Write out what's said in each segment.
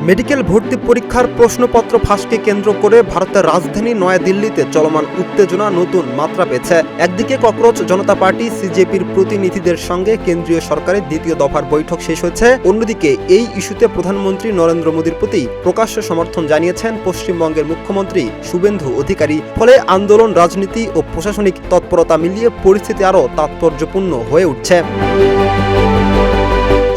Medical ভর্তি পরীক্ষার প্রশ্নপত্র ফাঁসকে কেন্দ্র করে ভারতের রাজধানী নয়াদিল্লিতে চলমান উত্তেজনা নতুন মাত্রা পেয়েছে। একদিকে ককরোচ জনতা পার্টি সিজেপির প্রতিনিধিদের সঙ্গে কেন্দ্রীয় সরকারের দ্বিতীয় দফার বৈঠক শেষ হয়েছে, অন্যদিকে এই ইস্যুতে প্রধানমন্ত্রী নরেন্দ্র মোদীর প্রতি প্রকাশ্য সমর্থন জানিয়েছেন পশ্চিমবঙ্গের মুখ্যমন্ত্রী শুভেন্দু অধিকারী। ফলে আন্দোলন, রাজনীতি ও প্রশাসনিক তৎপরতা মিলিয়ে পরিস্থিতি আরও তাৎপর্যপূর্ণ হয়ে উঠছে।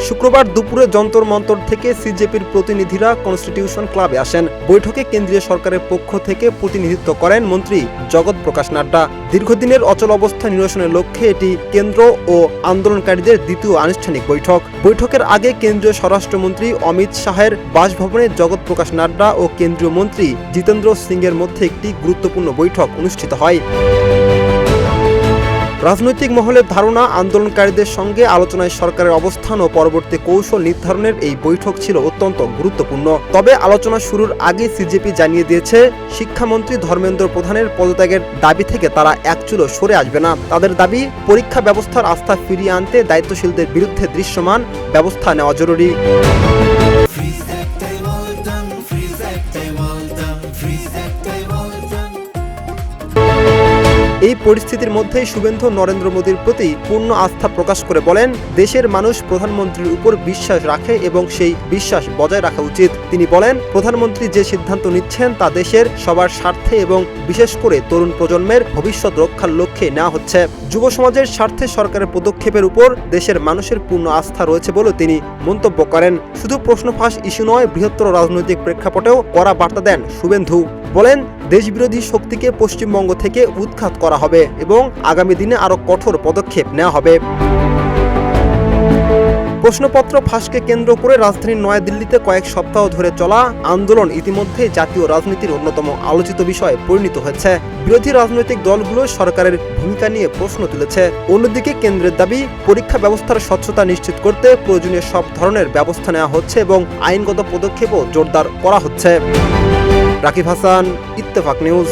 শুক্রবার দুপুরে যন্তর মন্তর থেকে সিজেপির প্রতিনিধিরা কনস্টিটিউশন ক্লাবে আসেন। বৈঠকে কেন্দ্রীয় সরকারের পক্ষ থেকে প্রতিনিধিত্ব করেন মন্ত্রী জগৎ প্রকাশ নাড্ডা। দীর্ঘদিনের অচল অবস্থা নিরসনের লক্ষ্যে এটি কেন্দ্র ও আন্দোলনকারীদের দ্বিতীয় আনুষ্ঠানিক বৈঠক। বৈঠকের আগে কেন্দ্রীয় স্বরাষ্ট্রমন্ত্রী অমিত শাহের বাসভবনে জগৎ প্রকাশ নাড্ডা ও কেন্দ্রীয় মন্ত্রী জিতেন্দ্র সিংয়ের মধ্যে একটি গুরুত্বপূর্ণ বৈঠক অনুষ্ঠিত হয়। রাজনৈতিক মহলের ধারণা, আন্দোলনকারীদের সঙ্গে আলোচনায় সরকারের অবস্থান ও পরবর্তী কৌশল নির্ধারণের এই বৈঠক ছিল অত্যন্ত গুরুত্বপূর্ণ। তবে আলোচনা শুরুর আগে সিজেপি জানিয়ে দিয়েছে, শিক্ষামন্ত্রী ধর্মেন্দ্র প্রধানের পদত্যাগের দাবি থেকে তারা একচুলও সরে আসবে না। তাদের দাবি, পরীক্ষা ব্যবস্থার আস্থা ফিরিয়ে আনতে দায়িত্বশীলদের বিরুদ্ধে দৃশ্যমান ব্যবস্থা নেওয়া জরুরি। এই পরিস্থিতির মধ্যেই শুভেন্দু নরেন্দ্র মোদীর প্রতি পূর্ণ আস্থা প্রকাশ করে বলেন, দেশের মানুষ প্রধানমন্ত্রীর উপর বিশ্বাস রাখে এবং সেই বিশ্বাস বজায় রাখা উচিত। তিনি বলেন, প্রধানমন্ত্রী যে সিদ্ধান্ত নিচ্ছেন তা দেশের সবার স্বার্থে এবং বিশেষ করে তরুণ প্রজন্মের ভবিষ্যৎ রক্ষার লক্ষ্যে নেওয়া হচ্ছে। যুব সমাজের স্বার্থে সরকারের পদক্ষেপের উপর দেশের মানুষের পূর্ণ আস্থা রয়েছে বলে তিনি মন্তব্য করেন। শুধু প্রশ্ন ফাঁস ইস্যু নয়, বৃহত্তর রাজনৈতিক প্রেক্ষাপটেও কড়া বার্তা দেন শুভেন্দু। বলেন, দেশবিরোধী শক্তিকে পশ্চিমবঙ্গ থেকে উৎখাত করা হবে এবং আগামী দিনে আরও কঠোর পদক্ষেপ নেওয়া হবে। প্রশ্নপত্র ফাঁসকে কেন্দ্র করে রাজধানী নয়াদিল্লিতে কয়েক সপ্তাহ ধরে চলা আন্দোলন ইতিমধ্যে জাতীয় রাজনীতির অন্যতম আলোচিত বিষয়ে পরিণত হয়েছে। বিরোধী রাজনৈতিক দলগুলো সরকারের ভূমিকা নিয়ে প্রশ্ন তুলেছে। অন্যদিকে কেন্দ্রের দাবি, পরীক্ষা ব্যবস্থার স্বচ্ছতা নিশ্চিত করতে প্রয়োজনীয় সব ধরনের ব্যবস্থা নেওয়া হচ্ছে এবং আইনগত পদক্ষেপও জোরদার করা হচ্ছে। রাকিব হাসান, ইত্তেফাক নিউজ।